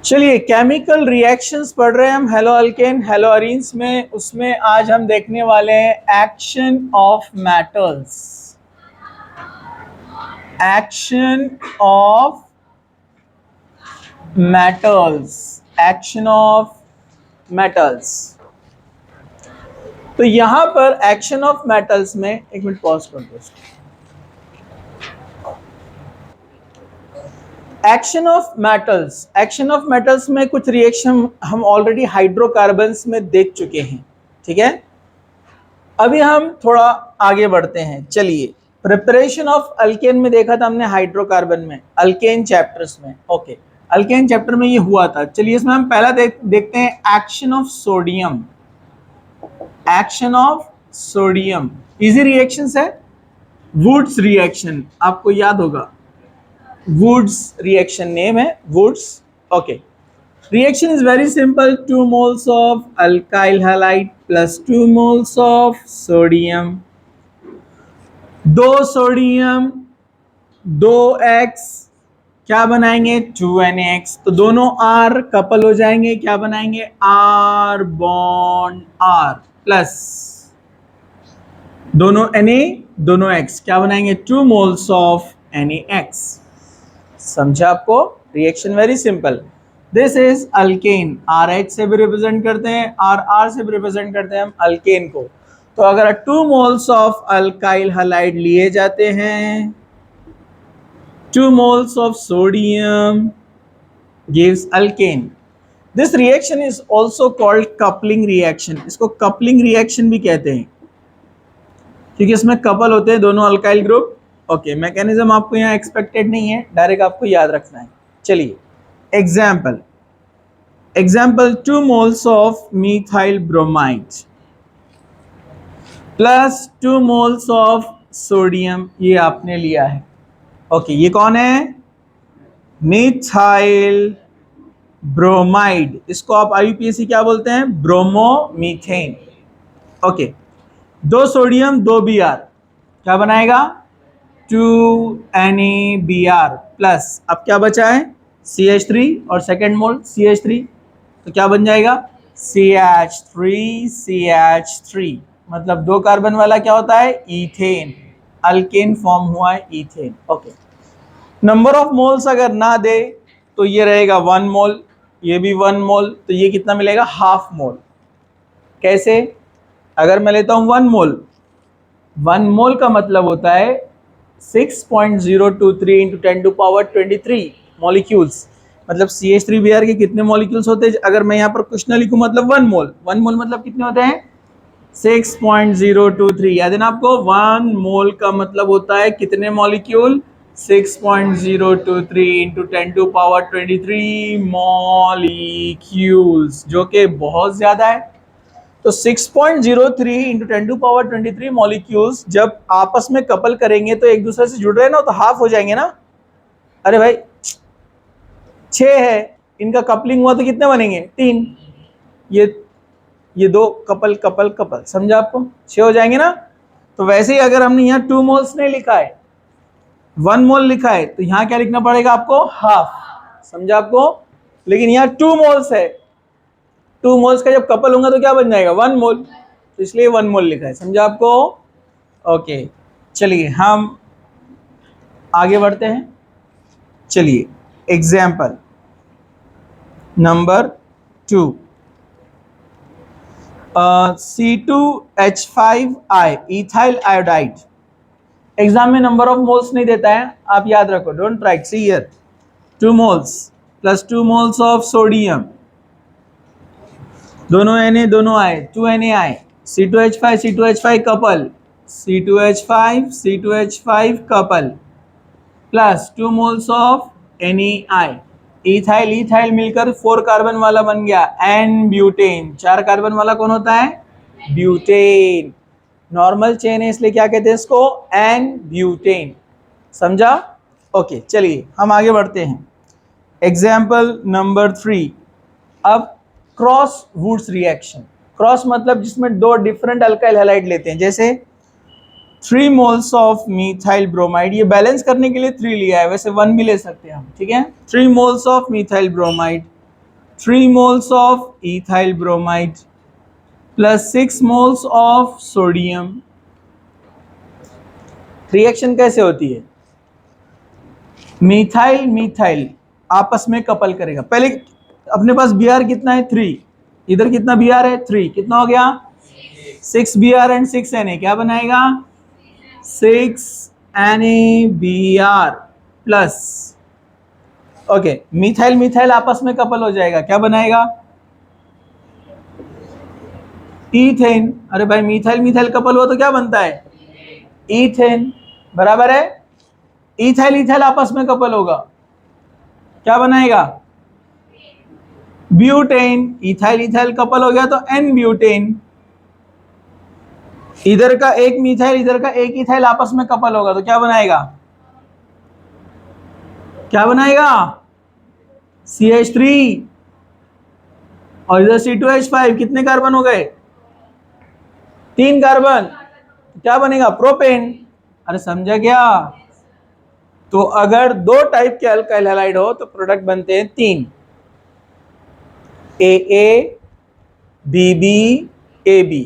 चलिए chemical reactions पढ़ रहे हैं हम हेलो अल्केन हेलो अरीन्स में। उसमें आज हम देखने वाले हैं action of metals. Action of metals, action of metals. तो यहां पर एक्शन ऑफ मेटल्स में एक मिनट पॉज कर दो। Action of metals, action of metals में कुछ रिएक्शन हम ऑलरेडी हाइड्रोकार्बन्स में देख चुके हैं, ठीक है। अभी हम थोड़ा आगे बढ़ते हैं। चलिए, प्रिपरेशन ऑफ अल्केन में देखा था हमने हाइड्रोकार्बन में, अल्केन चैप्टर्स में। ओके, अल्केन चैप्टर में ये हुआ था। चलिए इसमें हम पहला देखते हैं action of sodium. Action of sodium easy reactions है। वुड्स रिएक्शन आपको याद होगा, वुड्स रिएक्शन नेम है Wurtz. Okay, reaction is very simple. 2 moles of alkyl halide plus 2 moles of sodium, 2 sodium 2 X क्या बनाएंगे 2NaX। तो दोनों R कपल हो जाएंगे, क्या बनाएंगे R बॉन्ड R प्लस दोनों Na दोनों X क्या बनाएंगे 2 moles of NaX। समझा आपको? Reaction very simple. This is alkane, RH से भी रिप्रेजेंट करते हैं और R से भी रिप्रेजेंट करते हैं हम अल्केन को। तो अगर 2 मोल्स ऑफ अल्काइल हैलाइड लिए जाते हैं, 2 moles of sodium gives alkane. This reaction is also called coupling reaction. इसको कपलिंग रिएक्शन भी कहते हैं क्योंकि इसमें कपल होते हैं दोनों अल्काइल ग्रुप। ओके, मैकेनिज्म आपको यहाँ एक्सपेक्टेड नहीं है, डायरेक्ट आपको याद रखना है। चलिए example 2 moles of methyl bromide plus 2 moles of sodium, ये आपने लिया है। ओके, ये कौन है मिथाइल ब्रोमाइड। इसको आप IUPAC क्या बोलते हैं ब्रोमोमीथेन। ओके, 2 सोडियम 2 Br क्या बनाएगा 2NaBr प्लस अब क्या बचा है CH3 और सेकेंड मोल CH3, तो क्या बन जाएगा CH3 मतलब 2 कार्बन वाला क्या होता है इथेन। अल्केन फॉर्म हुआ है ethane. Okay, number of moles अगर ना दे तो ये रहेगा 1 मोल, ये भी 1 मोल, तो ये कितना मिलेगा हाफ मोल। कैसे? अगर मैं लेता हूं 1 मोल, 1 मोल का मतलब होता है 6.023 इंटू 10⁻23 मॉलिक्यूल्स। मतलब CH3Br के कितने मॉलिक्यूल्स होते हैं? अगर मैं यहाँ पर कुछ ना लिखूं मतलब 1 मोल, 1 मोल मतलब कितने होते हैं 6.023। याद है ना आपको? 1 मोल का मतलब होता है कितने मॉलिक्यूल 6.023 इंटू 10⁻23 मॉलिक्यूल्स, जो कि बहुत ज्यादा है। तो 6.03 इंटू 10⁻23 मॉलिक्यूल्स जब आपस में कपल करेंगे तो एक दूसरे से जुड़ रहे हैं ना, तो हाफ हो जाएंगे ना। अरे भाई 6 है, इनका कपलिंग हुआ तो कितने बनेंगे 3, ये 2 कपल कपल कपल, समझा आपको 6 हो जाएंगे ना। तो वैसे ही अगर हमने यहाँ 2 मोल्स नहीं लिखा है 1 मोल लिखा है तो यहाँ क्या लिखना पड़ेगा आपको हाफ, समझा आपको। लेकिन यहाँ 2 मोल्स है, 2 मोल्स का जब कपल होगा तो क्या बन जाएगा 1 मोल, तो इसलिए 1 मोल लिखा है, समझा आपको। ओके, चलिए हम आगे बढ़ते हैं। चलिए example number 2 C2H5I ethyl iodide. Exam में नंबर ऑफ मोल्स नहीं देता है, आप याद रखो, don't write. See here 2 moles plus 2 moles of sodium, दोनों Na दोनों I 2NaI, C2H5 couple, C2H5 couple plus 2 moles of NaI। Ethyl मिलकर 4 कार्बन वाला बन गया N ब्यूटेन। 4 कार्बन वाला कौन होता है ब्यूटेन। नॉर्मल चेन है इसलिए क्या कहते हैं इसको N ब्यूटेन, समझा। ओके, चलिए हम आगे बढ़ते हैं। Example number 3। अब क्रॉस वुड्स रिएक्शन। क्रॉस मतलब जिसमें 2 डिफरेंट अल्काइल हैलाइड लेते हैं, जैसे 3 मोल्स ऑफ मिथाइल ब्रोमाइड, ये बैलेंस करने के लिए 3 लिया है, वैसे 1 भी ले सकते हैं हम, ठीक है। 3 moles of methyl bromide 3 moles of ethyl bromide plus 6 moles of sodium। Reaction कैसे होती है? मिथाइल मिथाइल आपस में कपल करेगा। पहले अपने पास Br कितना है? 3। इधर कितना Br है? 3। कितना हो गया? 6 Br एंड 6 Na। क्या बनाएगा? 6 NaBr plus, okay, methyl methyl आपस में कपल हो जाएगा। क्या बनाएगा? ईथेन। अरे भाई, मिथाइल मिथाइल कपल हुआ तो क्या बनता है? ईथेन। बराबर है। इथाइल इथाइल आपस में कपल होगा, क्या बनाएगा? ब्यूटेन। इथाइल इथाइल कपल हो गया तो एन ब्यूटेन। इधर का एक मिथाइल इधर का एक इथाइल आपस में कपल होगा तो क्या बनाएगा? क्या बनाएगा? CH3। और इधर C2H5। कितने कार्बन हो गए? 3 कार्बन। क्या बनेगा? प्रोपेन। अरे समझा क्या? तो अगर 2 टाइप के अल्काइल हैलाइड हो तो प्रोडक्ट बनते हैं 3, AA BB AB।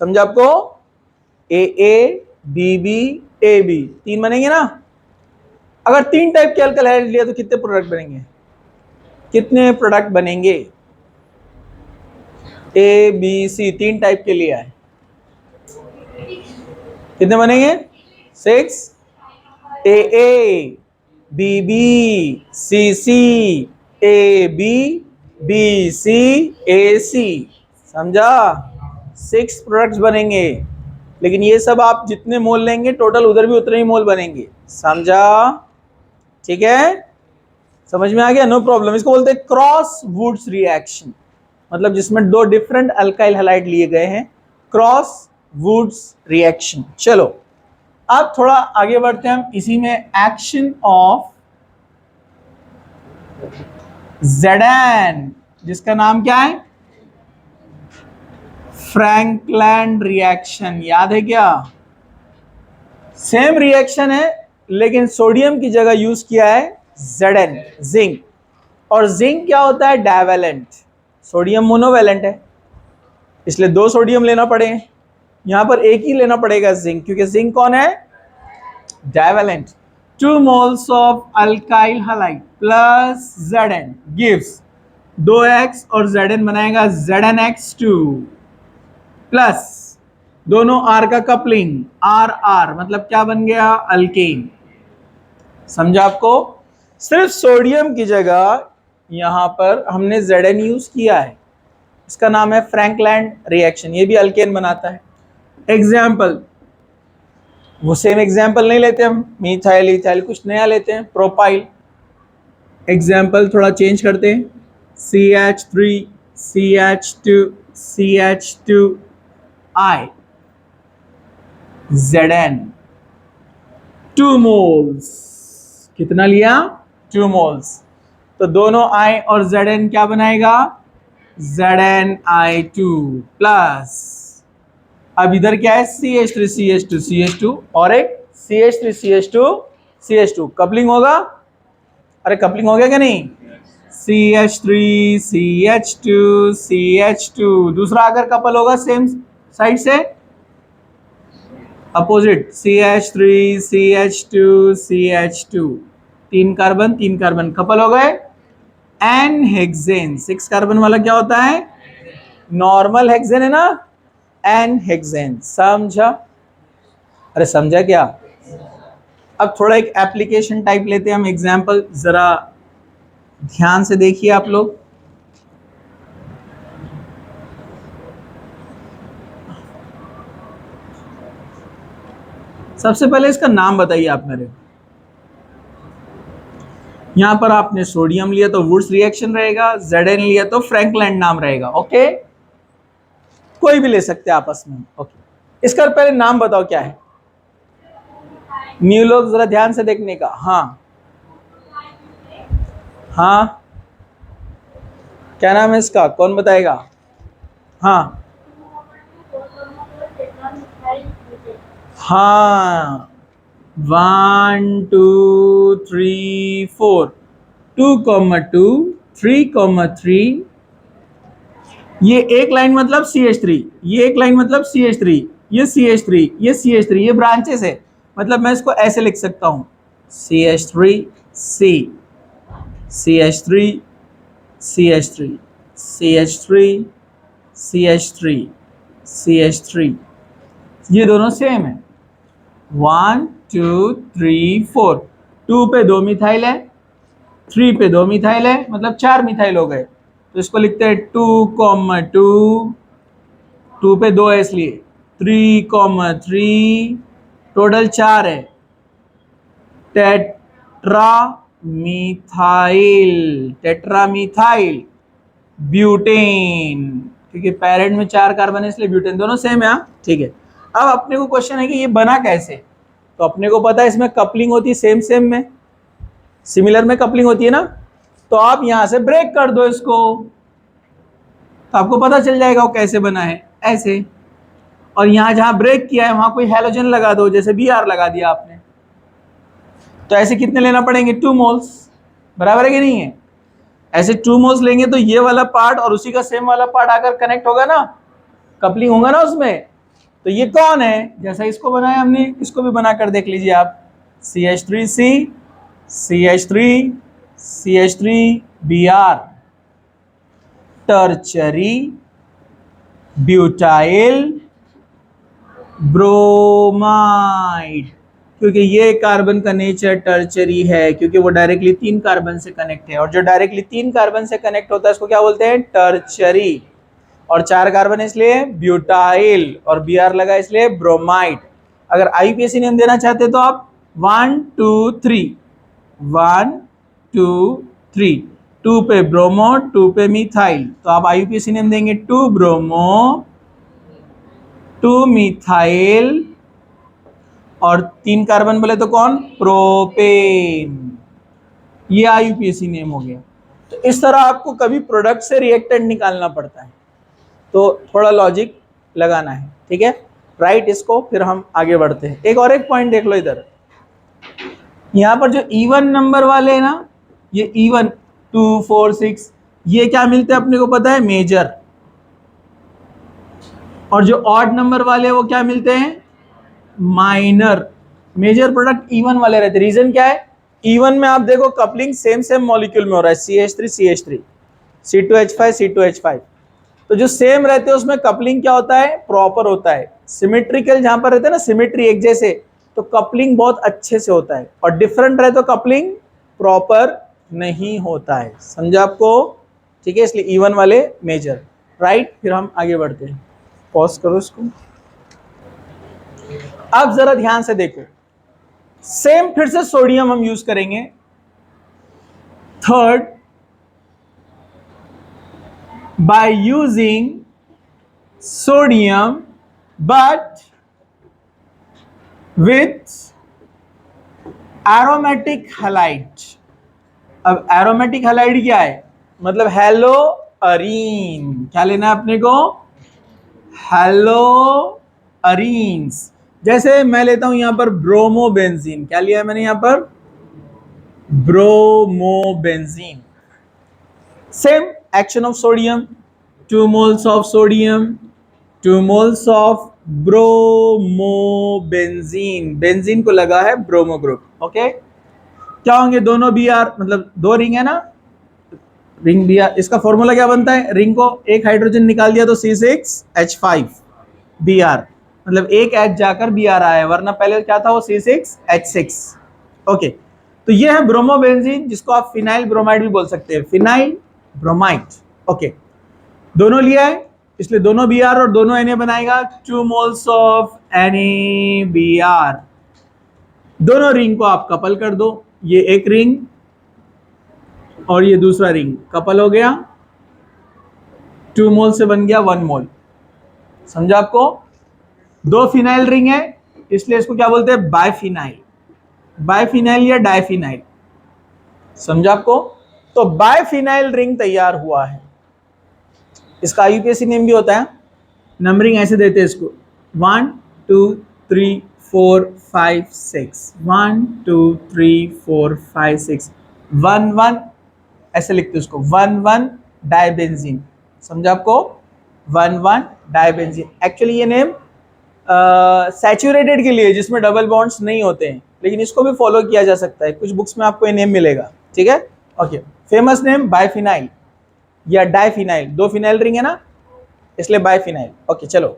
समझा आपको? AA BB AB 3 बनेंगे ना। अगर 3 टाइप के अल्काइल हैलाइड लिया तो कितने प्रोडक्ट बनेंगे? कितने प्रोडक्ट बनेंगे? A B C 3 टाइप के लिया है, कितने बनेंगे? 6। AA BB CC AB BC AC। समझा? 6 प्रोडक्ट्स बनेंगे। लेकिन ये सब आप जितने मोल लेंगे टोटल उधर भी उतने ही मोल बनेंगे। समझा? ठीक है, समझ में आ गया? No problem. इसको बोलते हैं क्रॉस वुड्स रिएक्शन, मतलब जिसमें 2 डिफरेंट अल्काइल हैलाइड लिए गए हैं, क्रॉस वुड्स रिएक्शन। चलो अब थोड़ा आगे बढ़ते हैं हम इसी में। एक्शन ऑफ Zn, जिसका नाम क्या है? Frankland reaction. याद है क्या? सेम रिएक्शन है लेकिन सोडियम की जगह यूज किया है Zn, जिंक। और जिंक क्या होता है? डाइवेलेंट। सोडियम मोनोवेलेंट है, इसलिए 2 सोडियम लेना पड़े। यहां पर एक ही लेना पड़ेगा जिंक, क्योंकि जिंक कौन है? Divalent. 2 moles of alkyl halide plus Zn gives 2x और Zn बनाएगा ZnX2 प्लस दोनों R का कपलिंग RR, मतलब क्या बन गया? अल्केन। समझा आपको? सिर्फ सोडियम की जगह यहां पर हमने Zn यूज किया है, इसका नाम है फ्रैंकलैंड रिएक्शन। ये भी अल्केन बनाता है। एग्जाम्पल, वो सेम एग्जाम्पल नहीं लेते हम, मिथाइल इथाइल, कुछ नया लेते हैं, प्रोपाइल। एग्जाम्पल थोड़ा चेंज करते हैं। CH3 CH2 CH2I Zn 2 moles। कितना लिया? 2 moles। तो दोनों I और Zn क्या बनाएगा? ZnI2 प्लस, अब इधर क्या है? CH3 CH2 CH2 और एक CH3 CH2 CH2, कपलिंग होगा। अरे कपलिंग हो गया क्या नहीं? CH3 CH2 CH2, दूसरा अगर कपल होगा सेम साइड से, opposite, CH3 CH2 CH2, 3 carbon 3 carbon couple हो गए। एन हेक्सेन, 6 कार्बन वाला क्या होता है? नॉर्मल हेक्सेन है ना, एन हेक्सेन। समझा? अरे समझा क्या? अब थोड़ा एक एप्लीकेशन टाइप लेते हैं हम, एग्जाम्पल जरा ध्यान से देखिए आप लोग। सबसे पहले इसका नाम बताइए आप मेरे। यहां पर आपने सोडियम लिया तो वुड्स रिएक्शन रहेगा, Zn लिया तो फ्रैंकलैंड नाम रहेगा। ओके, कोई भी ले सकते हैं आपस में। ओके, इसका पहले नाम बताओ क्या है? न्यू लोग जरा ध्यान से देखने का। हाँ हाँ, क्या नाम है इसका? कौन बताएगा? हाँ हाँ, 1 2 3 4, 2, 2 3,3, ये एक लाइन मतलब CH3, ये एक लाइन मतलब CH3, ये CH3, ये CH3, ये ब्रांचेस है, मतलब मैं इसको ऐसे लिख सकता हूं CH3 C, CH3 CH3 CH3 CH3 CH3, ये दोनों सेम है। 1 2 3 4, 2 पे 2 मिथाइल है, 3 पे 2 मिथाइल है, मतलब 4 मिथाइल हो गए। तो इसको लिखते हैं 2,2, 2 पे 2 है इसलिए 3,3, टोटल 4 है। Tetra methyl, tetra methyl butane, क्योंकि पैरेंट में 4 कार्बन है इसलिए ब्यूटेन, दोनों सेम है। ठीक है, अब अपने को क्वेश्चन है कि ये बना कैसे। तो अपने को पता है इसमें कपलिंग होती है सेम सेम में, सिमिलर में कपलिंग होती है ना। तो आप यहां से ब्रेक कर दो इसको, तो आपको पता चल जाएगा वो कैसे बना है, ऐसे। और यहां जहां ब्रेक किया है वहां कोई हैलोजन लगा दो, जैसे Br लगा दिया आपने। तो ऐसे कितने लेना पड़ेंगे, 2 मोल्स, बराबर है कि नहीं है। ऐसे 2 मोल्स लेंगे तो ये वाला पार्ट और उसी का सेम वाला पार्ट आकर कनेक्ट होगा ना, कपलिंग होगा ना उसमें। तो ये कौन है, जैसा इसको बनाया हमने, इसको भी बनाकर देख लीजिए आप। CH3C, CH3, CH3 Br, tertiary butyl bromide, क्योंकि ये कार्बन का नेचर टर्चरी है, क्योंकि वो डायरेक्टली 3 कार्बन से कनेक्ट है, और जो डायरेक्टली 3 कार्बन से कनेक्ट होता है उसको क्या बोलते हैं, टर्चरी। और 4 कार्बन इसलिए ब्यूटाइल, और Br लगा इसलिए ब्रोमाइड। अगर IUPAC नेम देना चाहते तो आप 1 2 3, 1 2 3, 2 पे ब्रोमो, 2 पे मिथाइल, तो आप IUPAC नेम देंगे 2 ब्रोमो, 2 मिथाइल, और 3 कार्बन बोले तो कौन, प्रोपेन। ये IUPAC नेम हो गया। तो इस तरह आपको कभी प्रोडक्ट से रिएक्टेंट निकालना पड़ता है, तो थोड़ा लॉजिक लगाना है। ठीक है, राइट इसको, फिर हम आगे बढ़ते हैं। एक पॉइंट देख लो इधर, यहां पर जो इवन नंबर वाले हैं ना, ये इवन 2 4 6, ये क्या मिलते हैं अपने को पता है, मेजर। और जो ऑड नंबर वाले वो क्या मिलते हैं, माइनर। मेजर प्रोडक्ट इवन वाले रहते। रीजन क्या है, इवन में आप देखो कपलिंग सेम सेम मॉलिक्यूल में हो रहा है, CH3 CH3, C2H5 C2H5। तो जो सेम रहते हैं उसमें कपलिंग क्या होता है, प्रॉपर होता है। सिमेट्रिकल जहां पर रहते हैं ना, सिमेट्री एक जैसे, तो कपलिंग बहुत अच्छे से होता है। और डिफरेंट रहे तो कपलिंग प्रॉपर नहीं होता है, समझा आपको। ठीक है, इसलिए इवन वाले मेजर, राइट। फिर हम आगे बढ़ते हैं, पॉज करो इसको। अब जरा ध्यान से देखो, सेम फिर से सोडियम हम यूज करेंगे। Third, by using sodium but with aromatic halide। अब एरोमेटिक हैलाइड क्या है, मतलब हेलो अरीन। क्या लेना है अपने को, हेलो अरीन्स। जैसे मैं लेता हूं यहां पर ब्रोमोबेंजीन, क्या लिया है मैंने यहां पर, bromobenzene. Same action of sodium, 2 moles of sodium, 2 moles of bromobenzene, benzene को लगा है ब्रोमो ग्रुप। ओके, क्या होंगे दोनों Br, मतलब 2 रिंग है ना, रिंग Br। इसका फॉर्मूला क्या बनता है, रिंग को एक हाइड्रोजन निकाल दिया तो C6H5 Br, मतलब एक H जाकर Br आया, वरना पहले क्या था वो C6H6। ओके, तो ये है ब्रोमोबेंजीन, जिसको आप फिनाइल ब्रोमाइड भी बोल सकते हैं, फिनाइल ब्रोमाइड। ओके, दोनों लिया है इसलिए दोनों Br और दोनों Na बनाएगा 2 moles ऑफ NaBr। दोनों रिंग को आप कपल कर दो, ये एक रिंग और ये दूसरा रिंग कपल हो गया, 2 मोल से बन गया 1 मोल। समझा आपको, 2 फिनाइल रिंग है इसलिए इसको क्या बोलते हैं, बायफिनाइल, बायफिनाइल या डायफिनाइल। समझा आपको, तो बायफिनाइल रिंग तैयार हुआ है। इसका IUPAC नेम भी होता है, नंबरिंग ऐसे देते हैं इसको 1 2 3 4 5 6, 1 2 3 4 5 6, 1 1 ऐसे लिखते हैं उसको 1,1 डाइबेंजीन। समझा आपको? 1,1 डाइबेंजीन। एक्चुअली ये नेम सैचुरेटेड के लिए जिसमें डबल बॉन्ड्स नहीं होते हैं, लेकिन इसको भी फॉलो किया जा सकता है, कुछ बुक्स में आपको ये नेम मिलेगा। ठीक है, ओके। फेमस नेम बाइफिनाइल या डाइफिनाइल, 2 फिनाइल रिंग है ना, इसलिए बाइफिनाइल। ओके चलो,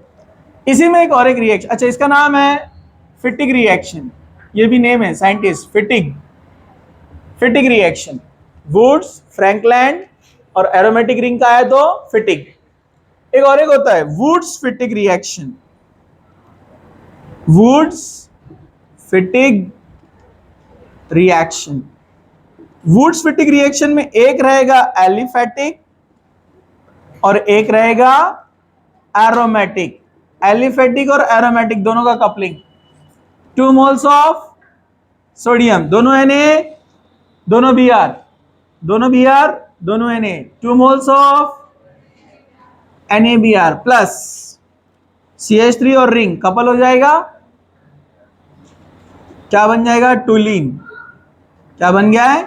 इसी में एक और एक रिएक्शन, अच्छा इसका नाम है फिटिग रिएक्शन, ये भी नेम है scientist, Fittig reaction. Wurtz, Frankland और एरोमेटिक रिंग का है तो फिटिग। एक और एक होता है Wurtz Fittig reaction, Wurtz Fittig reaction. Wurtz Fittig reaction में एक रहेगा एलिफेटिक और एक रहेगा एरोमेटिक। एलिफेटिक और एरोमेटिक दोनों का कपलिंग, 2 मोल्स ऑफ सोडियम, दोनों Na, दोनों Br, दोनों Br, दोनों Na, 2 moles of NaBr plus CH3 और रिंग कपल हो जाएगा, क्या बन जाएगा? टूलीन। क्या बन गया है?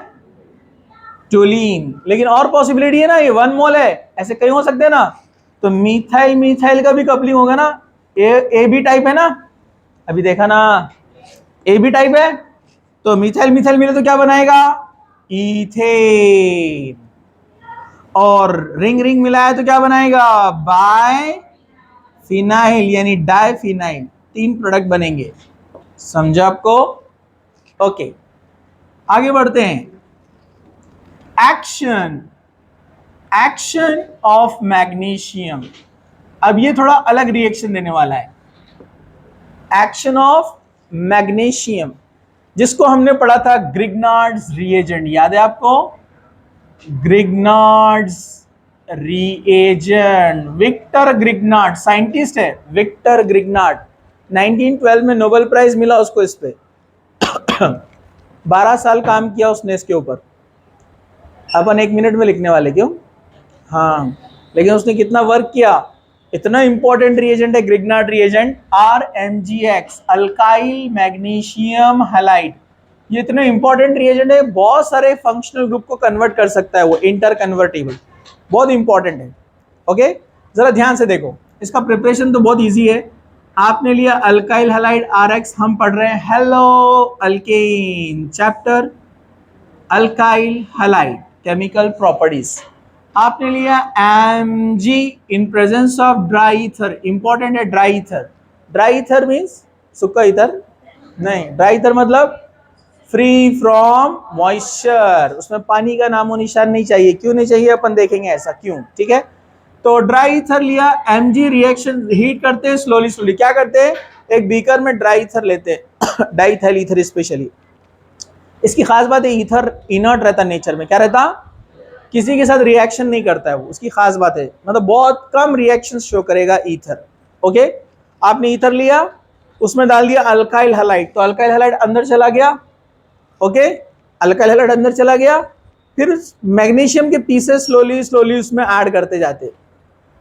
टूलीन। लेकिन और पॉसिबिलिटी है ना, ये 1 मोल है, ऐसे कई हो सकते हैं ना, तो मिथाइल मिथाइल का भी कपलिंग होगा ना, ए बी टाइप है ना, अभी देखा ना, ए बी टाइप है, तो मिथाइल मिथाइल मिले तो क्या बनाएगा? इथेन। और रिंग रिंग मिला है तो क्या बनाएगा? बाय फिनाइल यानी डाइफिनाइल। 3 प्रोडक्ट बनेंगे। समझा आपको? ओके, आगे बढ़ते हैं। Action of magnesium. अब ये थोड़ा अलग रिएक्शन देने वाला है। एक्शन ऑफ मैग्नीशियम, जिसको हमने पढ़ा था ग्रिग्नार्ड्स रिएजेंट, याद है आपको? Grignard's reagent, Victor Grignard scientist है, विक्टर ग्रिग्नार्ड। 1912 में नोबेल प्राइज मिला उसको इस पे। 12 साल काम किया उसने इसके ऊपर। अपन 1 मिनट में लिखने वाले, क्यों? हाँ, लेकिन उसने कितना वर्क किया, इतना इंपॉर्टेंट रिएजेंट है Grignard reagent, RMgX, alkyl magnesium halide. ये इतना इंपॉर्टेंट रिएजेंट है, बहुत सारे फंक्शनल ग्रुप को कन्वर्ट कर सकता है वो, इंटर कन्वर्टेबल, बहुत इंपॉर्टेंट है। ओके, जरा ध्यान से देखो, इसका प्रिपरेशन तो बहुत इजी है। आपने लिया अल्काइल हैलाइड RX, हम पढ़ रहे हैं haloalkane chapter, alkyl halide chemical properties. आपने लिया Mg in presence of dry ether, important है dry ether. Dry ether means सूखा ईथर नहीं, ड्राई ईथर मतलब फ्री फ्रॉम मॉइस्चर, उसमें पानी का नामो निशान नहीं चाहिए। क्यों नहीं चाहिए अपन देखेंगे ऐसा क्यों, ठीक है। तो ड्राई ईथर लिया, Mg रिएक्शन हीट करते हैं स्लोली स्लोली, क्या करते हैं, एक बीकर में ड्राई ईथर लेते हैं, डाइथाइल ईथर स्पेशली। इसकी खास बात है ईथर इनर्ट रहता नेचर में, क्या रहता, किसी के साथ रिएक्शन नहीं करता है वो, उसकी खास बात है, मतलब बहुत कम रिएक्शन शो करेगा ईथर। ओके, आपने ईथर लिया, उसमें डाल दिया अल्काइल हैलाइड, तो अल्काइल हैलाइड अंदर चला गया। ओके, अल्काइल हैलाइड अंदर चला गया, फिर मैग्नीशियम के पीसेस स्लोली स्लोली उसमें ऐड करते जाते,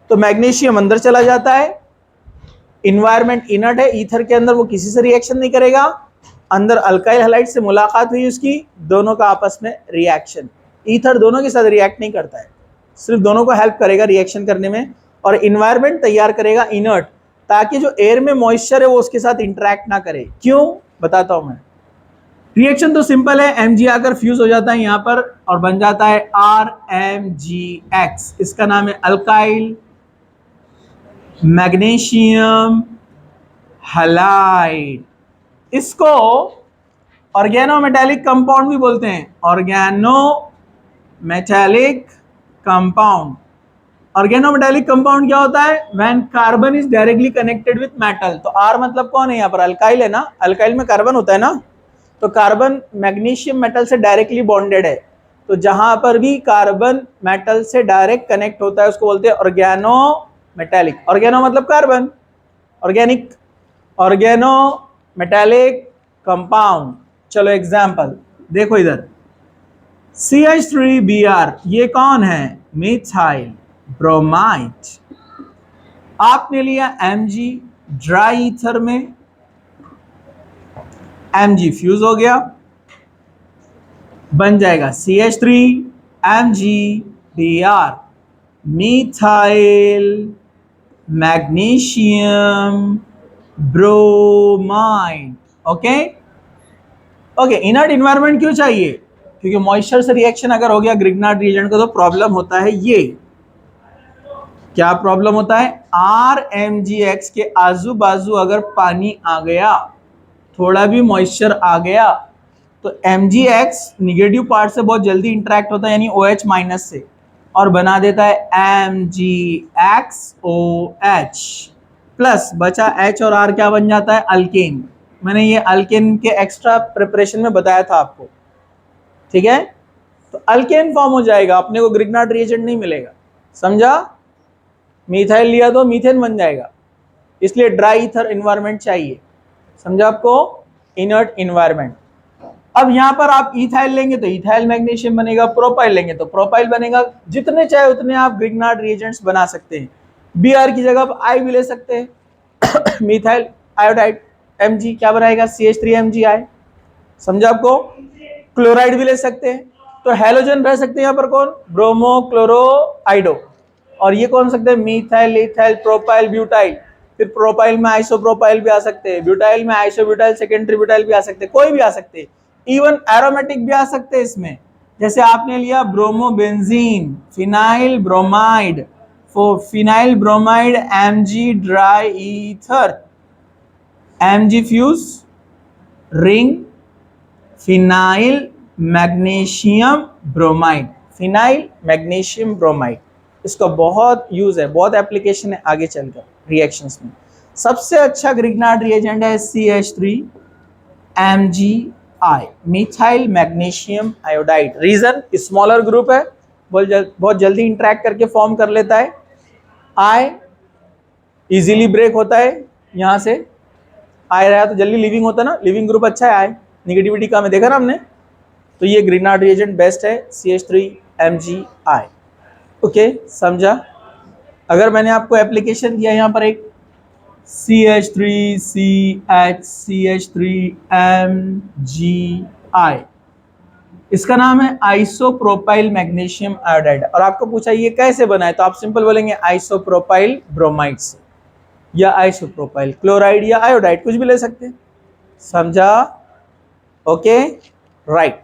तो मैग्नीशियम अंदर चला जाता है। इन्वायरमेंट इनर्ट है, ईथर के अंदर वो किसी से रिएक्शन नहीं करेगा। अंदर अल्काइल हैलाइड से मुलाकात हुई उसकी, दोनों का आपस में रिएक्शन। ईथर दोनों के साथ रिएक्ट नहीं करता है, सिर्फ दोनों को हेल्प करेगा रिएक्शन करने में, और इन्वायरमेंट तैयार करेगा इनर्ट, ताकि जो एयर में मॉइस्चर है वो उसके साथ इंटरेक्ट ना करे। क्यों, बताता हूं मैं। रिएक्शन तो सिंपल है, Mg आकर फ्यूज हो जाता है यहां पर और बन जाता है RMgX, इसका नाम है अल्काइल मैग्नीशियम हैलाइड। इसको ऑर्गेनो मेटालिक कंपाउंड भी बोलते हैं, organometallic compound. Organometallic compound क्या होता है, when carbon is directly connected with metal. तो R मतलब कौन है यहाँ पर, अल्काइल है ना, अल्काइल में कार्बन होता है ना, तो कार्बन मैग्नीशियम मेटल से डायरेक्टली बॉन्डेड है, तो जहां पर भी कार्बन मेटल से डायरेक्ट कनेक्ट होता है उसको बोलते हैं ऑर्गेनो मेटालिक। ऑर्गेनो मतलब carbon, organic, organometallic compound. चलो एग्जाम्पल देखो इधर, CH3Br, ये कौन है, मिथाइल ब्रोमाइड। आपने लिया Mg ड्राई ईथर में, Mg फ्यूज हो गया, बन जाएगा CH3 MgBr, methyl magnesium bromide. Okay okay, inert environment क्यों चाहिए? क्योंकि मॉइस्चर से रिएक्शन अगर हो गया ग्रिग्नार्ड रिएजेंट का तो प्रॉब्लम होता है ये। क्या प्रॉब्लम होता है? RMgX के आजू बाजू अगर पानी आ गया, थोड़ा भी मॉइस्चर आ गया, तो MgX निगेटिव पार्ट से बहुत जल्दी इंटरेक्ट होता है, यानी OH माइनस से, और बना देता है MgXOH प्लस, बचा H और R, क्या बन जाता है? अल्केन। मैंने ये अल्केन के एक्स्ट्रा प्रिपरेशन में बताया था आपको, ठीक है? तो अल्केन फॉर्म हो जाएगा, अपने को ग्रिग्नार्ड रिएजेंट नहीं मिलेगा, समझा? मिथाइल लिया तो मीथेन बन जाएगा, इसलिए ड्राई ईथर एनवायरनमेंट चाहिए, समझा आपको? Inert environment. अब यहां पर आप इथाइल लेंगे तो इथाइल मैग्नीशियम बनेगा, प्रोपाइल लेंगे तो प्रोपाइल बनेगा। जितने चाहे उतने आप ग्रिग्नार्ड रिएजेंट्स बना सकते हैं। Br की जगह आप I भी ले सकते हैं। मिथाइल आयोडाइड Mg क्या बनाएगा? CH3MgI, समझा आपको? क्लोराइड भी ले सकते हैं, तो हेलोजन रह सकते हैं यहाँ पर कौन? Bromo chloro आइडो। और ये कौन सकते हैं? Methyl, ethyl, propyl, butyl. फिर प्रोपाइल में आइसोप्रोपाइल भी आ सकते हैं, ब्यूटाइल में आइसोब्यूटाइल, सेकेंडरी ब्यूटाइल भी आ सकते हैं, कोई भी आ सकते हैं, इवन एरोमेटिक भी आ सकते हैं इसमें। जैसे आपने लिया bromobenzene, phenyl bromide, phenyl bromide Mg dry ether, Mg fuse ring, phenyl magnesium bromide, phenyl magnesium bromide. इसका बहुत यूज है, बहुत एप्लीकेशन है आगे चलकर रिएक्शंस में। सबसे अच्छा ग्रिग्नार्ड रिएजेंट है CH3MgI, methyl magnesium iodide. Reason, smaller group है, बहुत जल्दी इंटरेक्ट करके फॉर्म कर लेता है। I इजीली ब्रेक होता है, यहां से I रहा तो जल्दी लिविंग होता ना, लिविंग ग्रुप अच्छा है I, निगेटिविटी कम है, देखा ना हमने? तो ये ग्रिग्नार्ड रिएजेंट बेस्ट है CH3MgI। ओके, समझा? अगर मैंने आपको एप्लीकेशन दिया यहाँ पर एक CH3CH3MgI, इसका नाम है आइसोप्रोपाइल मैग्नीशियम आयोडाइड, और आपको पूछा ये कैसे बना है, तो आप सिंपल बोलेंगे आइसोप्रोपाइल ब्रोमाइड से, या आइसोप्रोपाइल क्लोराइड या आयोडाइड, कुछ भी ले सकते हैं, समझा? Okay, right.